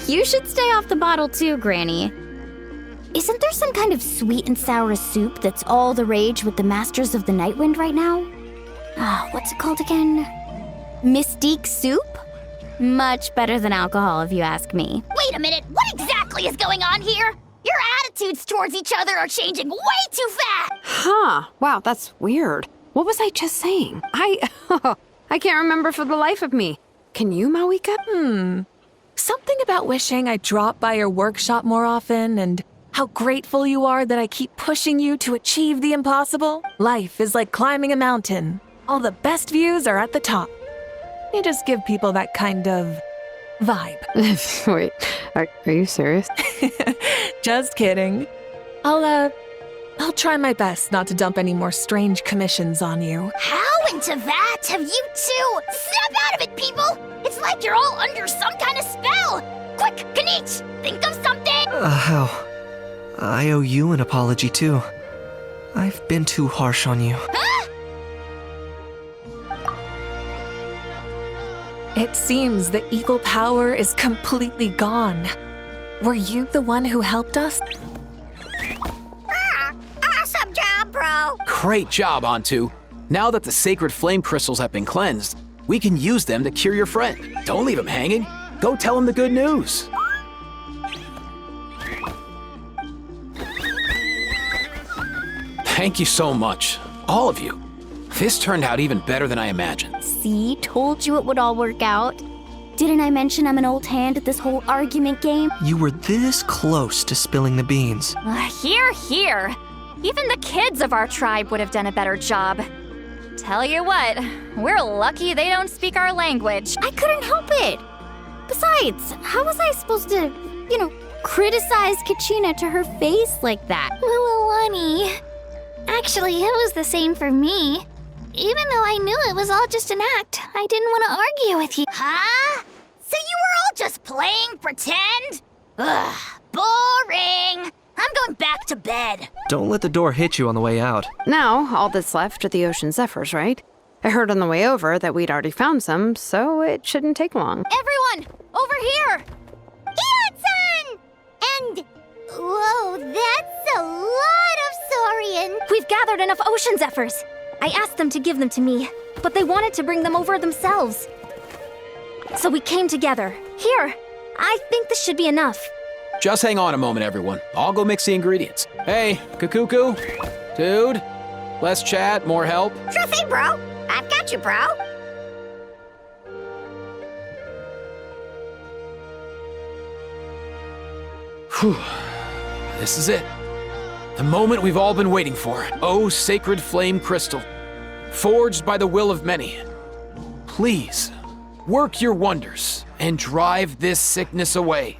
You should stay off the bottle too, Granny. Isn't there some kind of sweet and sour soup that's all the rage with the Masters of the Nightwind right now? What's it called again? Mystique soup? Much better than alcohol, if you ask me. Wait a minute, what exactly is going on here? Your attitudes towards each other are changing way too fast! Huh. Wow, that's weird. What was I just saying? I can't remember for the life of me. Can you, Mawika? Something about wishing I dropped by your workshop more often and how grateful you are that I keep pushing you to achieve the impossible. Life is like climbing a mountain. All the best views are at the top. You just give people that kind of vibe. Wait, are you serious? Just kidding. I'll try my best not to dump any more strange commissions on you. How into that have you two? Snap out of it, people! It's like you're all under some kind of spell! Quick, Kanich, think of something! Hell, I owe you an apology too. I've been too harsh on you. Huh? It seems the eagle power is completely gone. Were you the one who helped us? Awesome job, bro! Great job, Antu. Now that the sacred flame crystals have been cleansed, we can use them to cure your friend. Don't leave him hanging. Go tell him the good news. Thank you so much, all of you. This turned out even better than I imagined. See, told you it would all work out. Didn't I mention I'm an old hand at this whole argument game? You were this close to spilling the beans. Hear, hear. Even the kids of our tribe would have done a better job. Tell you what, we're lucky they don't speak our language. I couldn't help it. Besides, how was I supposed to, criticize Kachina to her face like that? Lualani. Actually, it was the same for me. Even though I knew it was all just an act, I didn't want to argue with you. Huh? So you were all just playing pretend? Ugh, boring. I'm going back to bed. Don't let the door hit you on the way out. Now, all that's left are the ocean zephyrs, right? I heard on the way over that we'd already found some, so it shouldn't take long. Everyone, over here! Ian-san! And... whoa, that's a lot of saurian. We've gathered enough ocean zephyrs. I asked them to give them to me, but they wanted to bring them over themselves. So we came together. Here, I think this should be enough. Just hang on a moment, everyone. I'll go mix the ingredients. Hey, Kakuku, dude, less chat, more help. Sure thing, bro. I've got you, bro. Whew. This is it. The moment we've all been waiting for. Oh, sacred flame crystal, forged by the will of many. Please, work your wonders and drive this sickness away.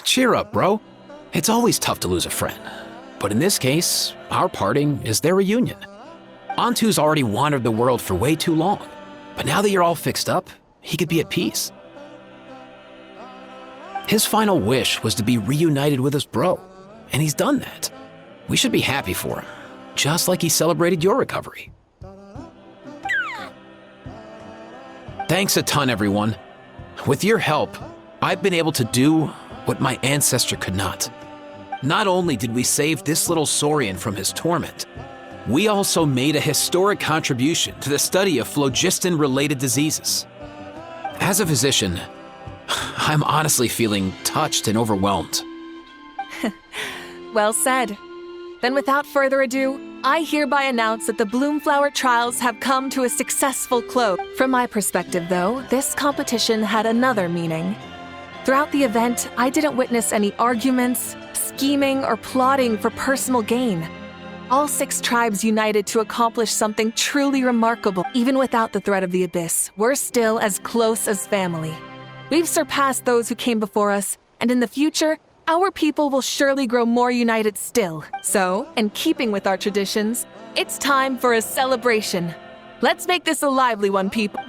Cheer up, bro. It's always tough to lose a friend. But in this case, our parting is their reunion. Antu's already wandered the world for way too long. But now that you're all fixed up, he could be at peace. His final wish was to be reunited with his bro, and he's done that. We should be happy for him, just like he celebrated your recovery. Thanks a ton, everyone. With your help, I've been able to do what my ancestor could not. Not only did we save this little Saurian from his torment, we also made a historic contribution to the study of phlogiston-related diseases. As a physician, I'm honestly feeling touched and overwhelmed. Well said. Then without further ado, I hereby announce that the Bloomflower trials have come to a successful close. From my perspective, though, this competition had another meaning. Throughout the event, I didn't witness any arguments, scheming, or plotting for personal gain. All 6 tribes united to accomplish something truly remarkable. Even without the threat of the Abyss, we're still as close as family. We've surpassed those who came before us, and in the future, our people will surely grow more united still. So, in keeping with our traditions, it's time for a celebration. Let's make this a lively one, people.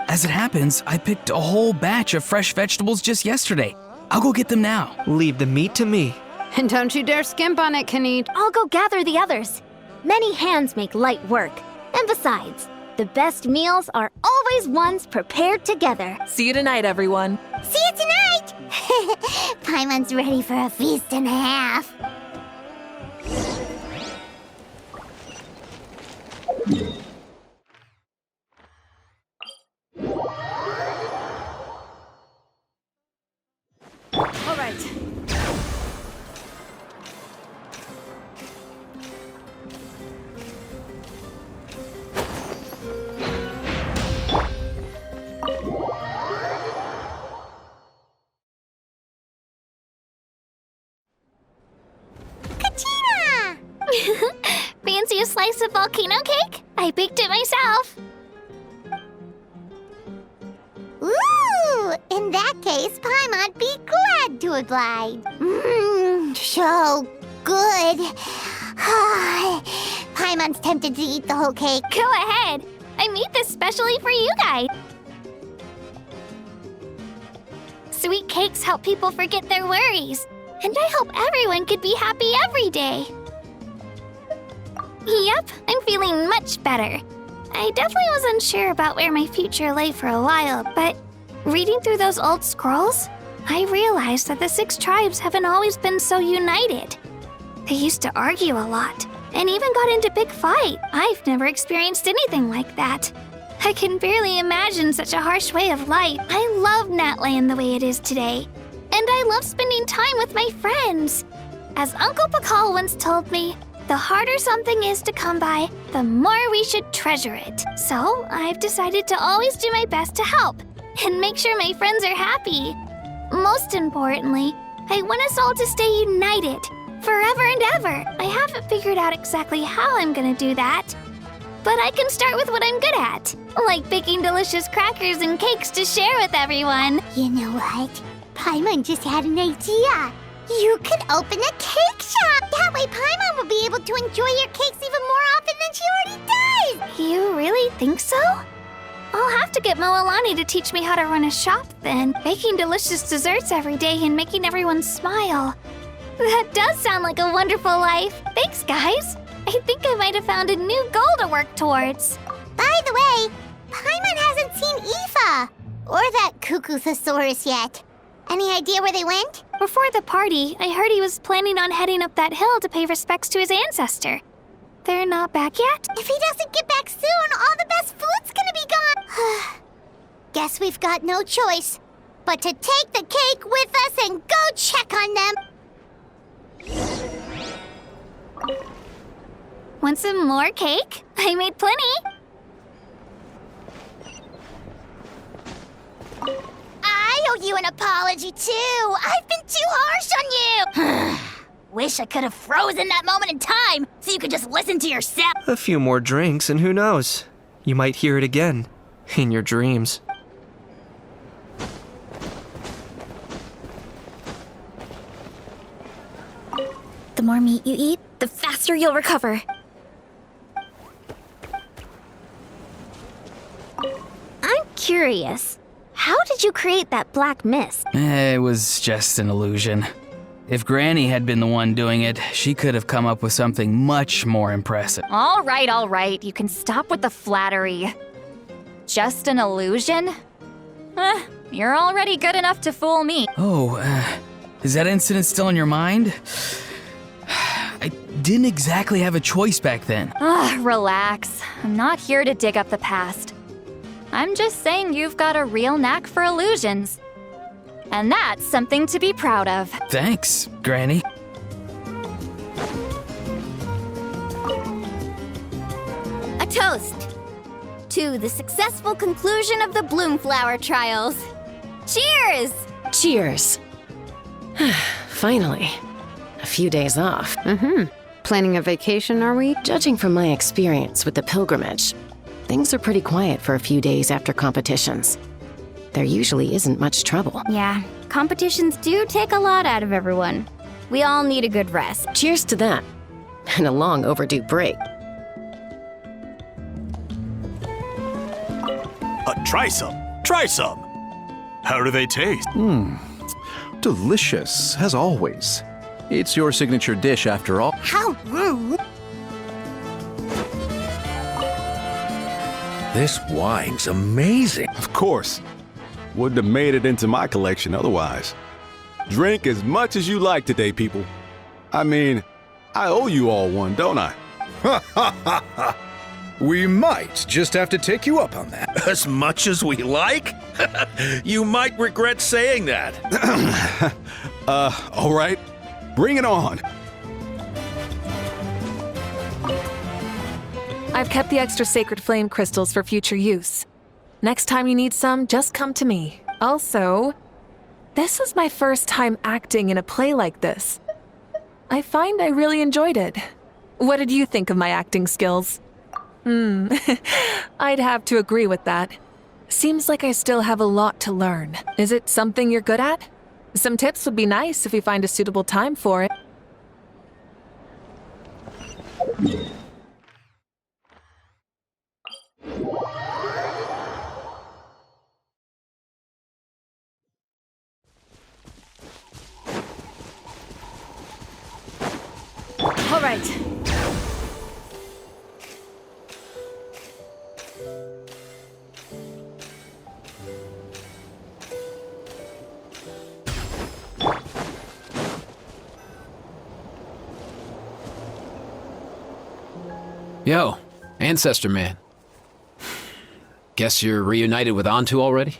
As it happens, I picked a whole batch of fresh vegetables just yesterday. I'll go get them now. Leave the meat to me. And don't you dare skimp on it, Kenny. I'll go gather the others. Many hands make light work. And besides, the best meals are always ones prepared together. See you tonight, everyone. See you tonight! Paimon's ready for a feast and a half. All right. Katina! Fancy a slice of volcano cake? I baked it myself. Ooh! In that case, Paimon'd be glad to oblige. Mmm, so good. Paimon's tempted to eat the whole cake. Go ahead. I made this specially for you guys. Sweet cakes help people forget their worries. And I hope everyone could be happy every day. Yep, I'm feeling much better. I definitely was unsure about where my future lay for a while, but reading through those old scrolls, I realized that the 6 tribes haven't always been so united. They used to argue a lot, and even got into big fight. I've never experienced anything like that. I can barely imagine such a harsh way of life. I love Natlan the way it is today, and I love spending time with my friends. As Uncle Pakal once told me, the harder something is to come by, the more we should treasure it. So I've decided to always do my best to help and make sure my friends are happy. Most importantly, I want us all to stay united forever and ever. I haven't figured out exactly how I'm gonna do that, but I can start with what I'm good at, like baking delicious crackers and cakes to share with everyone. You know what? Paimon just had an idea. You could open a cake shop. That way Paimon will be able to enjoy your cakes even more often than she already does. You really think so? I'll have to get Moalani to teach me how to run a shop then. Baking delicious desserts every day and making everyone smile. That does sound like a wonderful life. Thanks, guys. I think I might have found a new goal to work towards. By the way, Paimon hasn't seen Aoife or that Cuckoo-thosaurus yet. Any idea where they went? Before the party, I heard he was planning on heading up that hill to pay respects to his ancestor. They're not back yet? If he doesn't get back soon, all the best food's gonna be gone. Guess we've got no choice but to take the cake with us and go check on them. Want some more cake? I made plenty. I owe you an apology, too. I've been too harsh on you. Wish I could have frozen that moment in time so you could just listen to yourself. A few more drinks, and who knows? You might hear it again in your dreams. The more meat you eat, the faster you'll recover. I'm curious. How did you create that black mist? It was just an illusion. If Granny had been the one doing it, she could have come up with something much more impressive. All right. You can stop with the flattery. Just an illusion? You're already good enough to fool me. Oh, is that incident still in your mind? I didn't exactly have a choice back then. Relax. I'm not here to dig up the past. I'm just saying you've got a real knack for illusions. And that's something to be proud of. Thanks, Granny. A toast to the successful conclusion of the Bloomflower trials. Cheers! Cheers. Finally. A few days off. Planning a vacation, are we? Judging from my experience with the pilgrimage, things are pretty quiet for a few days after competitions. There usually isn't much trouble. Yeah, competitions do take a lot out of everyone. We all need a good rest. Cheers to that. And a long overdue break. Try some. Try some. How do they taste? Delicious, as always. It's your signature dish after all. How rude. This wine's amazing. Of course. Wouldn't have made it into my collection otherwise. Drink as much as you like today, people. I mean, I owe you all one, don't I? We might just have to take you up on that. As much as we like? You might regret saying that. All right. Bring it on. I've kept the extra sacred flame crystals for future use. Next time you need some, just come to me. Also, this was my first time acting in a play like this. I find I really enjoyed it. What did you think of my acting skills? I'd have to agree with that. Seems like I still have a lot to learn. Is it something you're good at? Some tips would be nice if we find a suitable time for it. All right. Yo, Ancestor Man. Guess you're reunited with Antu already?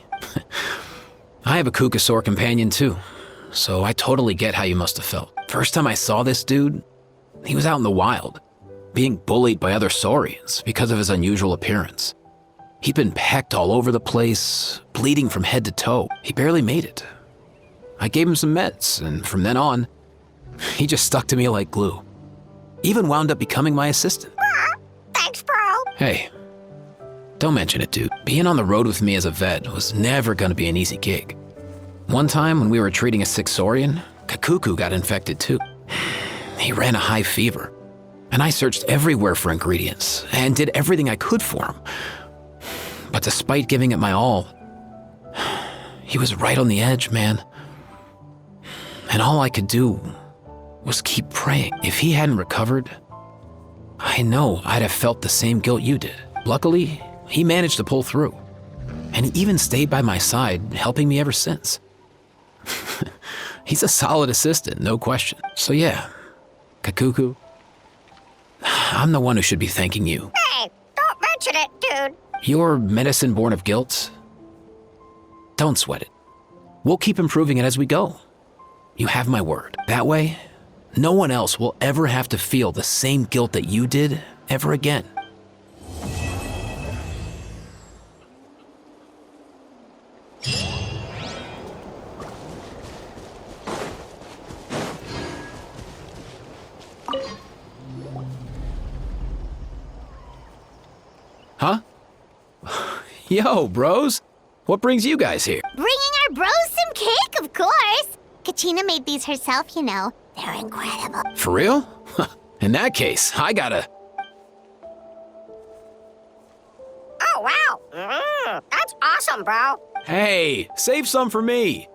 I have a Kukasaur companion too, so I totally get how you must have felt. First time I saw this dude, he was out in the wild, being bullied by other saurians because of his unusual appearance. He'd been pecked all over the place, bleeding from head to toe. He barely made it. I gave him some meds, and from then on, he just stuck to me like glue. Even wound up becoming my assistant. Thanks, bro. Hey, don't mention it, dude. Being on the road with me as a vet was never gonna be an easy gig. One time when we were treating a sick saurian, Kakuku got infected too. He ran a high fever, and I searched everywhere for ingredients and did everything I could for him. But despite giving it my all, he was right on the edge, man. And all I could do was keep praying. If he hadn't recovered, I know I'd have felt the same guilt you did. Luckily, he managed to pull through. And he even stayed by my side, helping me ever since. He's a solid assistant, no question. So yeah, Kakuku, I'm the one who should be thanking you. Hey, don't mention it, dude. Your medicine born of guilt, Don't sweat it. We'll keep improving it as we go. You have my word. That way, no one else will ever have to feel the same guilt that you did ever again. Huh? Yo, bros. What brings you guys here? Bringing our bros some cake, of course. Kachina made these herself, you know. They're incredible. For real? In that case, I gotta... Oh, wow. That's awesome, bro. Hey, save some for me.